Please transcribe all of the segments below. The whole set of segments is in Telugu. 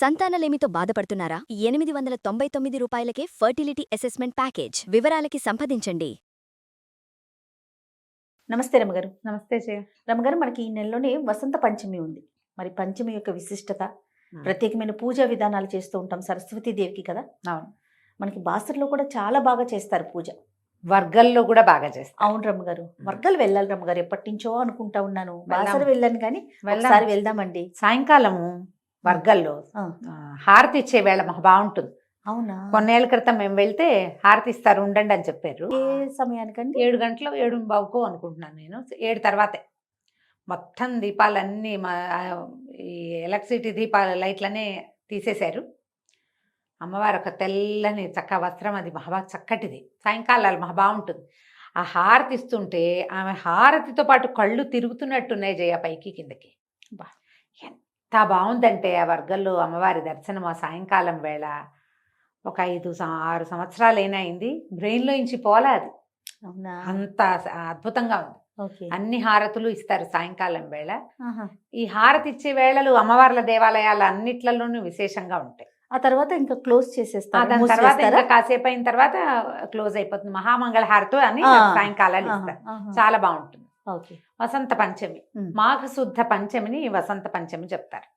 సంతానలేమితో బాధపడుతున్నారా? 899 రూపాయలకే ఫర్టిలిటీ అసెస్మెంట్ ప్యాకేజ్. వివరాలకి సంప్రదించండి. నమస్తే రమగారు. నమస్తే జయ. రమగారు, మనకి ఈ నెలలోనే వసంత పంచమి ఉంది. మరి పంచమి యొక్క విశిష్టత, ప్రత్యేకమైన పూజా విధానాలు చేస్తూ ఉంటాం సరస్వతీ దేవికి కదా. అవును, మనకి బాసర్లో కూడా చాలా బాగా చేస్తారు పూజ. వర్గల్లో కూడా బాగా చేస్తారు. అవును రమ్మగారు, వర్గాలు వెళ్ళాలి రమ్మగారు. ఎప్పటి నుంచో అనుకుంటా ఉన్నాను, వెళ్దాం. బాసర వెళ్ళాను కానీ వెళ్దాం. ఒకసారి వెళ్దామండి. సాయంకాలము వర్గల్లో ఆ, హారతి ఇచ్చే వేళ మాకు బాగుంటుంది. అవునా? కొన్నేళ్ల క్రితం మేము వెళ్తే హారతి ఇస్తారు ఉండండి అని చెప్పారు. ఏ సమయానికండి? 7 గంటలు 7:15 అనుకుంటున్నాను నేను. 7 తర్వాతే మొత్తం దీపాలన్నీ ఈ ఎలక్ట్రిసిటీ దీపాల లైట్లనే తీసేశారు. అమ్మవారు ఒక తెల్లని చక్క వస్త్రం, అది మహా చక్కటిది. సాయంకాలాలు మహా బాగుంటుంది. ఆ హారతి ఇస్తుంటే ఆమె హారతితో పాటు కళ్ళు తిరుగుతున్నట్టున్నాయి జయ, పైకి కిందకి. ఎంత బాగుందంటే ఆ వర్గంలో అమ్మవారి దర్శనం ఆ సాయంకాలం వేళ. ఒక 5-6 సంవత్సరాలైనా అయింది, బ్రెయిన్లో ఇంచి పోలా అది. అవునా? అంత అద్భుతంగా ఉంది. ఓకే. అన్ని హారతులు ఇస్తారు సాయంకాలం వేళ. ఆహా. ఈ హారతి ఇచ్చే వేళలు అమ్మవార్ల దేవాలయాలు అన్నిట్లలోనూ విశేషంగా ఉంటాయి. ఆ తర్వాత ఇంకా క్లోజ్ చేసేస్తారు, దాని తర్వాత మూసివేస్తారా? ఇంకా కాసేపు అయిన తర్వాత క్లోజ్ అయిపోతుంది. మహామంగళ హారతి అని ఆ. సాయంకాలాలు ఆహా, ఇస్తారు. ఆహా. చాలా బాగుంటుంది. ఓకే. వసంత పంచమి, ఉమ్. మాఘశుద్ధ పంచమిని వసంత పంచమి చెప్తారు.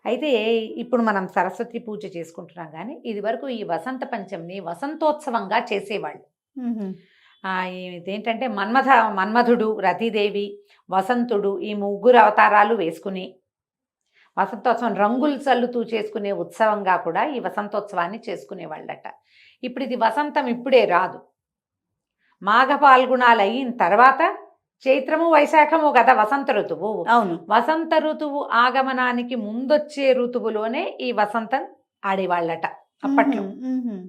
అయితే ఇప్పుడు మనం సరస్వతి పూజ చేసుకుంటున్నాం, కానీ ఇది వరకు ఈ వసంత పంచమిని వసంతోత్సవంగా చేసేవాళ్ళు. ఉహుం. ఇదేంటంటే మన్మధుడు, రతీదేవి, వసంతుడు, ఈ ముగ్గురు అవతారాలు వేసుకుని వసంతోత్సవం రంగులు చల్లుతూ చేసుకునే ఉత్సవంగా కూడా ఈ వసంతోత్సవాన్ని చేసుకునేవాళ్ళట. ఇప్పుడు ఇది వసంతం ఇప్పుడే రాదు, మాఘ పాల్గుణాలు అయిన తర్వాత చైత్రము వైశాఖము కదా వసంత ఋతువు. అవును. వసంత ఋతువు ఆగమనానికి ముందొచ్చే ఋతువులోనే ఈ వసంతం ఆడేవాళ్ళట అప్పట్లో. ఉహుం, ఉహుం.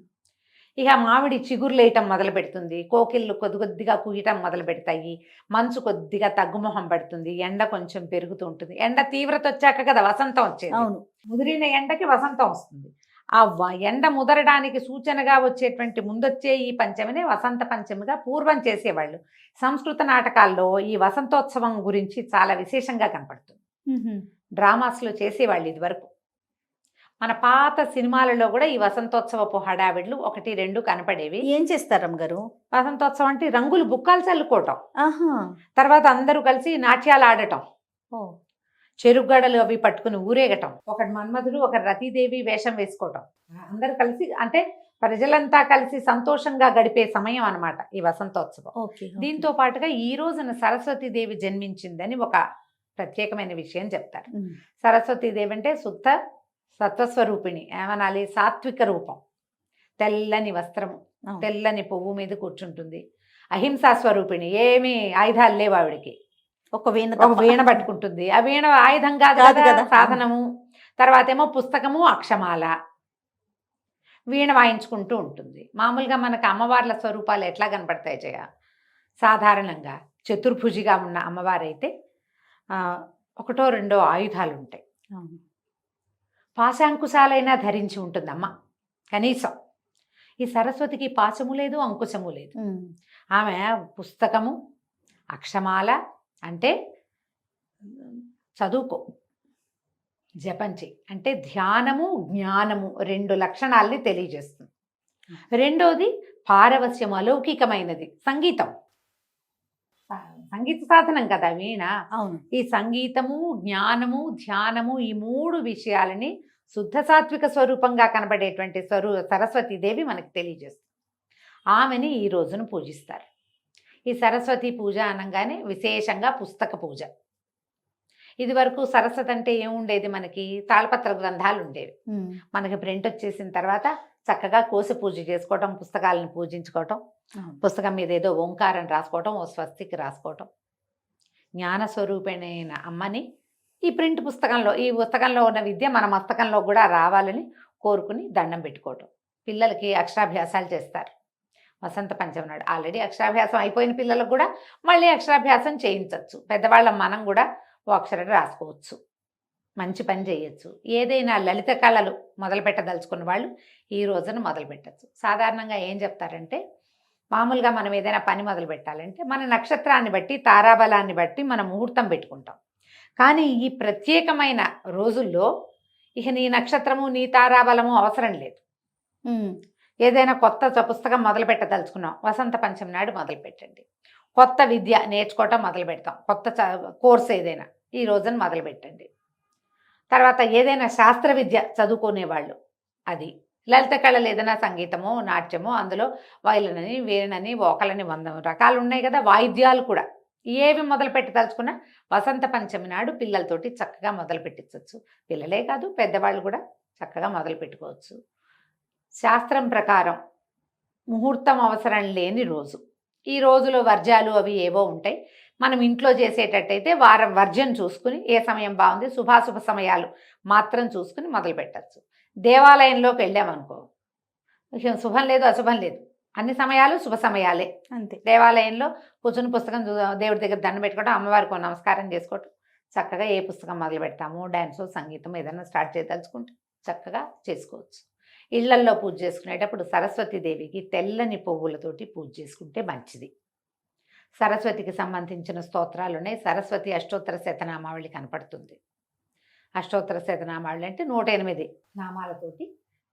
ఇక మామిడి చిగురులేయటం మొదలు పెడుతుంది, కోకిళ్ళు కొద్దిగా కుయ్యటం మొదలు పెడతాయి, మంచు కొద్దిగా తగ్గుమొహం పడుతుంది, ఎండ కొంచెం పెరుగుతూ ఉంటుంది. ఎండ తీవ్రత వచ్చాక కదా వసంతం వచ్చేది. అవును. ముదిరిన ఎండకి వసంతం వస్తుంది. ఆ ఎండ ముదరడానికి సూచనగా వచ్చేటువంటి ముందొచ్చే ఈ పంచమిని వసంత పంచమిగా పూర్వం చేసేవాళ్ళు. సంస్కృత నాటకాల్లో ఈ వసంతోత్సవం గురించి చాలా విశేషంగా కనపడుతుంది. ఉహుం. డ్రామాస్లో చేసేవాళ్ళు ఇది వరకు. మన పాత సినిమాలలో కూడా ఈ వసంతోత్సవపు హడావిడ్లు 1-2 కనపడేవి. ఏం చేస్తారు రమ్మగారు? వసంతోత్సవం అంటే రంగులు బుక్కాలు చల్లుకోవటం, ఆహా. తర్వాత అందరూ కలిసి నాట్యాలు ఆడటం, ఓ. చెరుగడలు అవి పట్టుకుని ఊరేగటం, ఒకటి మన్మధుడు ఒకటి రతీదేవి వేషం వేసుకోవటం, అందరూ కలిసి అంటే ప్రజలంతా కలిసి సంతోషంగా గడిపే సమయం అన్నమాట ఈ వసంతోత్సవం. ఓకే. దీంతో పాటుగా ఈ రోజున సరస్వతీదేవి జన్మించిందని ఒక ప్రత్యేకమైన విషయం చెప్తారు. ఉమ్. సరస్వతీదేవి అంటే శుద్ధ సత్వస్వరూపిణి, ఏమనాలి, సాత్విక రూపం, తెల్లని వస్త్రము, అవును. తెల్లని పువ్వు మీద కూర్చుంటుంది, అహింసా స్వరూపిణి, ఏమీ ఆయుధాలు లేవు ఆవిడికి, ఒక వీణ ఒక వీణ పట్టుకుంటుంది. ఆ వీణ ఆయుధం కాదు కాదు కదా, కదా. సాధనము. తర్వాత ఏమో పుస్తకము, అక్షమాల, వీణ వాయించుకుంటూ ఉంటుంది. మామూలుగా మనకు అమ్మవార్ల స్వరూపాలు ఎట్లా కనపడతాయి జయ? సాధారణంగా చతుర్భుజిగా ఉన్న అమ్మవారైతే 1-2 ఆయుధాలు ఉంటాయి. అవును. పాశాంకుశాలైనా ధరించి ఉంటుందమ్మ కనీసం. ఈ సరస్వతికి పాశము లేదు, అంకుశము లేదు. ఉమ్. ఆమె పుస్తకము, అక్షమాల అంటే చదువుకో, జపంచి అంటే ధ్యానము, జ్ఞానము 2 లక్షణాలని తెలియజేస్తుంది. రెండోది పారవస్యం, అలౌకికమైనది, సంగీతం, సంగీత సాధనం కదా వీణ. అవును. ఈ సంగీతము, జ్ఞానము, ధ్యానము, ఈ 3 విషయాలని శుద్ధ సాత్విక స్వరూపంగా కనబడేటువంటి సరస్వతీదేవి మనకు తెలియజేస్తుంది. ఆమెని ఈ రోజున పూజిస్తారు. ఈ సరస్వతి పూజ అనగానే విశేషంగా పుస్తక పూజ. ఇది వరకు సరస్వతి అంటే ఏముండేది, మనకి తాళపత్ర గ్రంథాలు ఉండేవి. ఉమ్. మనకి ప్రింట్ వచ్చేసిన తర్వాత చక్కగా కోసి పూజ చేసుకోవటం, పుస్తకాలను పూజించుకోవటం, అవును. పుస్తకం మీద ఏదో ఓంకారం రాసుకోవటం, ఓ స్వస్తికి రాసుకోవటం. జ్ఞానస్వరూపిణైన అమ్మని ఈ ప్రింట్ పుస్తకంలో, ఈ పుస్తకంలో ఉన్న విద్య మన మస్తకంలో కూడా రావాలని కోరుకుని దండం పెట్టుకోవటం. పిల్లలకి అక్షరాభ్యాసాలు చేస్తారు వసంత పంచమి నాడు. ఆల్రెడీ అక్షరాభ్యాసం అయిపోయిన పిల్లలకు కూడా మళ్ళీ అక్షరాభ్యాసం చేయించవచ్చు. పెద్దవాళ్ళ మనం కూడా ఓ అక్షరం రాసుకోవచ్చు, మంచి పని చేయొచ్చు. ఏదైనా లలిత కళలు మొదలు పెట్టదలుచుకున్న వాళ్ళు ఈ రోజున మొదలు పెట్టచ్చు. సాధారణంగా ఏం చెప్తారంటే, మామూలుగా మనం ఏదైనా పని మొదలు పెట్టాలంటే మన నక్షత్రాన్ని బట్టి, తారాబలాన్ని బట్టి మనం ముహూర్తం పెట్టుకుంటాం. కానీ ఈ ప్రత్యేకమైన రోజుల్లో ఇక నీ నక్షత్రము నీ తారాబలము అవసరం లేదు. ఏదైనా కొత్త పుస్తకం మొదలు పెట్టదలుచుకున్నాం, వసంత పంచమి నాడు మొదలు పెట్టండి. కొత్త విద్య నేర్చుకోవటం మొదలు పెడతాం, కొత్త కోర్స్ ఏదైనా ఈ రోజున మొదలు పెట్టండి. తర్వాత ఏదైనా శాస్త్ర విద్య చదువుకునేవాళ్ళు, అది లలిత కళలు ఏదైనా సంగీతమో నాట్యమో, అందులో వైలనని వీణని వోకలని 100 రకాలు ఉన్నాయి కదా, వాయిద్యాలు కూడా ఏవి మొదలు పెట్టదలుచుకున్నా వసంత పంచమి నాడు పిల్లలతోటి చక్కగా మొదలు పెట్టించవచ్చు. పిల్లలే కాదు పెద్దవాళ్ళు కూడా చక్కగా మొదలు పెట్టుకోవచ్చు. శాస్త్రం ప్రకారం ముహూర్తం అవసరం లేని రోజు, ఈ రోజులో వర్జ్యాలు అవి ఏవో ఉంటాయి. మనం ఇంట్లో చేసేటట్టయితే వారం వర్జ్యం చూసుకుని ఏ సమయం బాగుంది, శుభాశుభ సమయాలు మాత్రం చూసుకుని మొదలు పెట్టచ్చు. దేవాలయంలోకి వెళ్ళామనుకో, శుభం లేదు అశుభం లేదు, అన్ని సమయాలు శుభ సమయాలే. అంతే. దేవాలయంలో కూర్చుని పుస్తకం దేవుడి దగ్గర దండం పెట్టుకోవడం, అమ్మవారికి నమస్కారం చేసుకోవటం, చక్కగా ఏ పుస్తకం మొదలు పెడతాము, డ్యాన్సు సంగీతం ఏదైనా స్టార్ట్ చేయదలుచుకుంటే చక్కగా చేసుకోవచ్చు. ఇళ్లల్లో పూజ చేసుకునేటప్పుడు సరస్వతీదేవికి తెల్లని పువ్వులతోటి పూజ చేసుకుంటే మంచిది. సరస్వతికి సంబంధించిన స్తోత్రాలు ఉన్నాయి. సరస్వతి అష్టోత్తర శతనామావళి కనపడుతుంది. అష్టోత్తర శతనామావళి అంటే 108 నామాలతోటి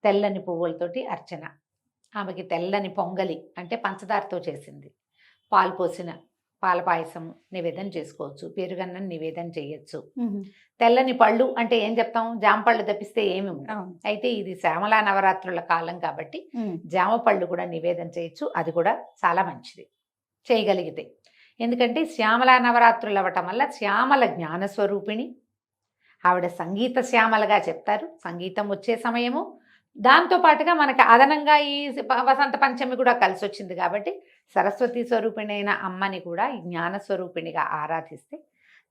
తెల్లని పువ్వులతోటి అర్చన. ఆమెకి తెల్లని పొంగలి అంటే పంచదారతో చేసింది, పాలు పోసిన పాల పాయసం నివేదన చేసుకోవచ్చు, పెరుగన్నం నివేదన చేయొచ్చు. తెల్లని పళ్ళు అంటే ఏం చెప్తాం, జామ పళ్ళు తప్పిస్తే ఏమి ఉండవు. అయితే ఇది శ్యామలా నవరాత్రుల కాలం కాబట్టి జామ పళ్ళు కూడా నివేదన చేయొచ్చు, అది కూడా చాలా మంచిది చేయగలిగితే. ఎందుకంటే శ్యామలా నవరాత్రులు అవ్వటం వల్ల శ్యామల జ్ఞానస్వరూపిణి, ఆవిడ సంగీత శ్యామలగా చెప్తారు, సంగీతం వచ్చే సమయము. దాంతోపాటుగా మనకి అదనంగా ఈ వసంత పంచమి కూడా కలిసి వచ్చింది కాబట్టి సరస్వతి స్వరూపిణి అయిన అమ్మని కూడా జ్ఞానస్వరూపిణిగా ఆరాధిస్తే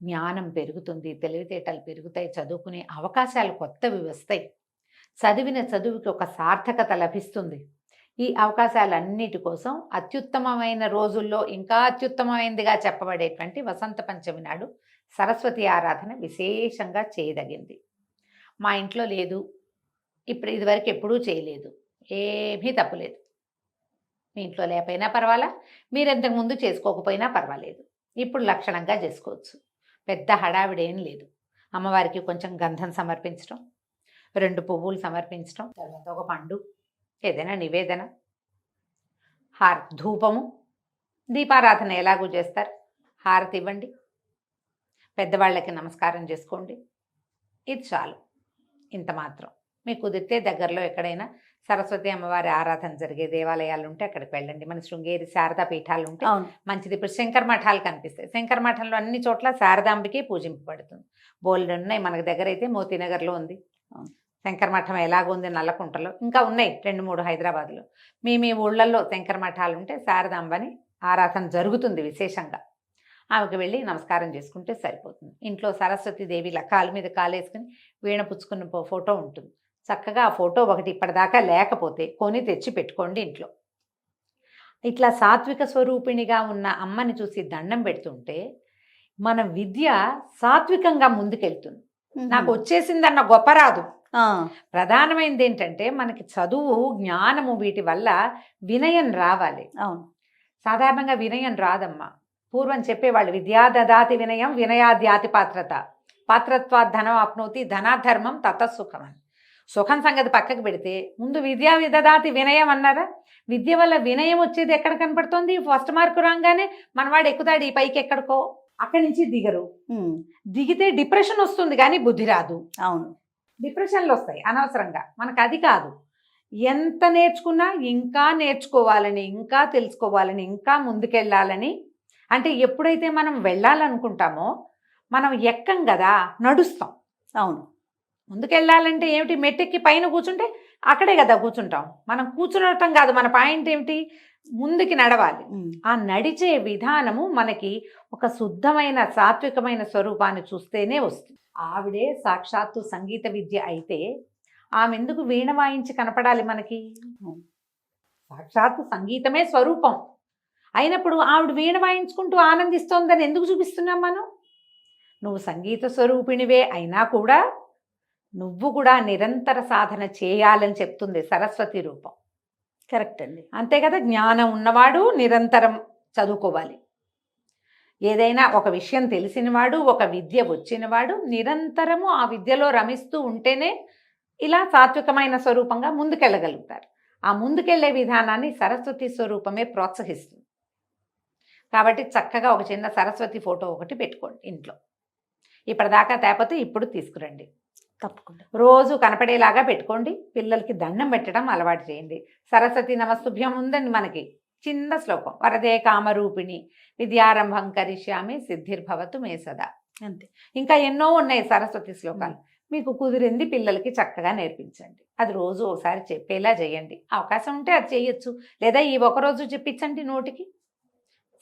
జ్ఞానం పెరుగుతుంది, తెలివితేటలు పెరుగుతాయి, చదువుకునే అవకాశాలు కొత్తవి వస్తాయి, చదివిన చదువుకి ఒక సార్థకత లభిస్తుంది. ఈ అవకాశాలన్నిటి కోసం అత్యుత్తమమైన రోజుల్లో ఇంకా అత్యుత్తమమైనదిగా చెప్పబడేటువంటి వసంత పంచమి నాడు సరస్వతి ఆరాధన విశేషంగా చేయదగింది. మా ఇంట్లో లేదు, ఇప్పుడు ఇదివరకు ఎప్పుడూ చేయలేదు, ఏమీ తప్పులేదు. మీ ఇంట్లో లేకపోయినా పర్వాలా, మీరు ఇంతకుముందు చేసుకోకపోయినా పర్వాలేదు, ఇప్పుడు లక్షణంగా చేసుకోవచ్చు. పెద్ద హడావిడేం లేదు. అమ్మవారికి కొంచెం గంధం సమర్పించడం, 2 పువ్వులు సమర్పించడం, తర్వాత ఒక పండు, ఏదైనా నివేదన, ధూపము, దీపారాధన ఎలాగూ చేస్తారు, హారతి ఇవ్వండి, పెద్దవాళ్ళకి నమస్కారం చేసుకోండి, ఇది చాలు. ఇంత మాత్రం. మీకు కుదిరితే దగ్గరలో ఎక్కడైనా సరస్వతి అమ్మవారి ఆరాధన జరిగే దేవాలయాలు ఉంటే అక్కడికి వెళ్ళండి. మన శృంగేరి శారదా పీఠాలు ఉంటే మంచిది. ఇప్పుడు శంకర మఠాలు కనిపిస్తాయి. శంకర మఠంలో అన్ని చోట్ల శారదాంబికే పూజింపబడుతుంది. బోల్డ్ ఉన్నాయి. మనకు దగ్గర అయితే మోతీనగర్లో ఉంది శంకర మఠం, ఎలాగుంది నల్లకుంటలో, ఇంకా ఉన్నాయి 2-3 హైదరాబాద్లో. మీ ఊళ్ళల్లో శంకర మఠాలు ఉంటే శారదాంబని ఆరాధన జరుగుతుంది విశేషంగా. ఆమెకు వెళ్ళి నమస్కారం చేసుకుంటే సరిపోతుంది. ఇంట్లో సరస్వతీదేవి కాలు మీద కాలేసుకుని వీణ పుచ్చుకున్న ఫోటో ఉంటుంది. చక్కగా ఆ ఫోటో ఒకటి ఇప్పటిదాకా లేకపోతే కొని తెచ్చి పెట్టుకోండి ఇంట్లో. ఇట్లా సాత్విక స్వరూపిణిగా ఉన్న అమ్మని చూసి దండం పెడుతుంటే మన విద్య సాత్వికంగా ముందుకెళ్తుంది. నాకు వచ్చేసిందన్న గొప్ప రాదు. ప్రధానమైనది ఏంటంటే మనకి చదువు, జ్ఞానము, వీటి వల్ల వినయం రావాలి. అవును, సాధారణంగా వినయం రాదమ్మా. పూర్వం చెప్పేవాళ్ళు విద్యా దదాతి వినయం వినయాద్యాతి పాత్రత, పాత్రత్వాత్ ధనం ఆప్నోతి ధనాధర్మం తతసుఖం అని. సుఖం సంగతి పక్కకు పెడితే ముందు విద్యా విదదాతి వినయం అన్నారా. విద్య వల్ల వినయం వచ్చేది ఎక్కడ కనపడుతుంది? ఫస్ట్ మార్కు రాగానే మనవాడు ఎక్కుతాడు ఈ పైకి ఎక్కడికో, అక్కడి నుంచి దిగరు. దిగితే డిప్రెషన్ వస్తుంది కానీ బుద్ధి రాదు. అవును, డిప్రెషన్లు వస్తాయి అనవసరంగా. మనకు అది కాదు. ఎంత నేర్చుకున్నా ఇంకా నేర్చుకోవాలని, ఇంకా తెలుసుకోవాలని, ఇంకా ముందుకెళ్ళాలని. అంటే ఎప్పుడైతే మనం వెళ్ళాలనుకుంటామో మనం ఎక్కం కదా, నడుస్తాం. అవును, ముందుకెళ్ళాలంటే ఏమిటి, మెట్టెక్కి పైన కూర్చుంటే అక్కడే కదా కూర్చుంటాం. మనం కూర్చునటం కాదు, మన పాయింట్ ఏమిటి, ముందుకి నడవాలి. ఆ నడిచే విధానము మనకి ఒక శుద్ధమైన సాత్వికమైన స్వరూపాన్ని చూస్తేనే వస్తుంది. ఆవిడే సాక్షాత్తు సంగీత విద్య అయితే ఆమె ఎందుకు వీణ వాయించి కనపడాలి మనకి? సాక్షాత్తు సంగీతమే స్వరూపం అయినప్పుడు ఆవిడ వీణ వాయించుకుంటూ ఆనందిస్తోందని ఎందుకు చూపిస్తున్నాం మనం? నువ్వు సంగీత స్వరూపిణివే అయినా కూడా నువ్వు కూడా నిరంతర సాధన చేయాలని చెప్తుంది సరస్వతి రూపం. కరెక్ట్ అండి. అంతే కదా. జ్ఞానం ఉన్నవాడు నిరంతరం చదువుకోవాలి. ఏదైనా ఒక విషయం తెలిసినవాడు, ఒక విద్య వచ్చినవాడు నిరంతరము ఆ విద్యలో రమిస్తూ ఉంటేనే ఇలా సాత్వికమైన స్వరూపంగా ముందుకెళ్ళగలుగుతారు. ఆ ముందుకెళ్లే విధానాన్ని సరస్వతి స్వరూపమే ప్రోత్సహిస్తుంది. కాబట్టి చక్కగా ఒక చిన్న సరస్వతి ఫోటో ఒకటి పెట్టుకోండి ఇంట్లో. ఇప్పటిదాకా తేపోతే ఇప్పుడు తీసుకురండి. తప్పకుండా. రోజు కనపడేలాగా పెట్టుకోండి. పిల్లలకి దండం పెట్టడం అలవాటు చేయండి. సరస్వతి నమస్తుభ్యం ఉందండి మనకి. చిన్న శ్లోకం, వరదే కామరూపిణి విద్యారంభం కరిష్యామి సిద్ధిర్భవతు మే సదా. అంతే. ఇంకా ఎన్నో ఉన్నాయి సరస్వతి శ్లోకాలు. మీకు కుదిరింది పిల్లలకి చక్కగా నేర్పించండి. అది రోజు ఒకసారి చెప్పేలా చేయండి. అవకాశం ఉంటే అది చేయొచ్చు, లేదా ఈ ఒకరోజు చెప్పించండి నోటికి.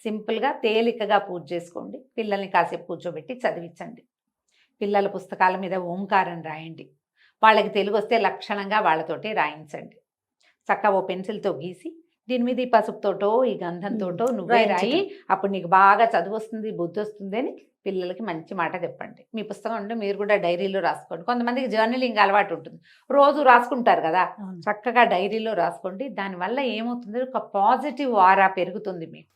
సింపుల్గా తేలికగా పూజ చేసుకోండి. పిల్లల్ని కాసేపు కూర్చోబెట్టి చదివించండి. పిల్లల పుస్తకాల మీద ఓంకారం రాయండి. వాళ్ళకి తెలుగు వస్తే లక్షణంగా వాళ్ళతోటి రాయించండి. చక్కగా ఓ పెన్సిల్తో గీసి దీని మీద ఈ పసుపుతోటో ఈ గంధంతోటో నువ్వే రాయి, అప్పుడు నీకు బాగా చదువు వస్తుంది, బుద్ధి వస్తుంది అని పిల్లలకి మంచి మాట చెప్పండి. మీ పుస్తకం ఉంటే మీరు కూడా డైరీలో రాసుకోండి. కొంతమందికి జర్నలింగ్ అలవాటు ఉంటుంది, రోజు రాసుకుంటారు కదా. చక్కగా డైరీలో రాసుకోండి. దానివల్ల ఏమవుతుంది, ఒక పాజిటివ్ ఆరా పెరుగుతుంది. మీకు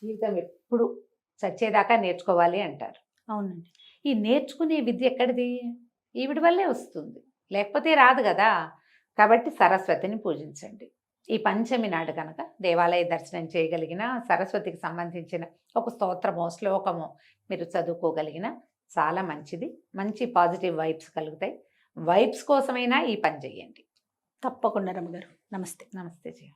జీవితం ఎప్పుడు చచ్చేదాకా నేర్చుకోవాలి అంటారు. అవునండి. ఈ నేర్చుకునే విద్య ఎక్కడిది? ఈవిడి వల్లే వస్తుంది, లేకపోతే రాదు కదా. కాబట్టి సరస్వతిని పూజించండి. ఈ పంచమి నాడు కనుక దేవాలయ దర్శనం చేయగలిగిన, సరస్వతికి సంబంధించిన ఒక స్తోత్రమో శ్లోకమో మీరు చదువుకోగలిగిన చాలా మంచిది. మంచి పాజిటివ్ వైబ్స్ కలుగుతాయి. వైబ్స్ కోసమైనా ఈ పని చేయండి. తప్పకుండా రమ్మగారు. నమస్తే. నమస్తే జయ.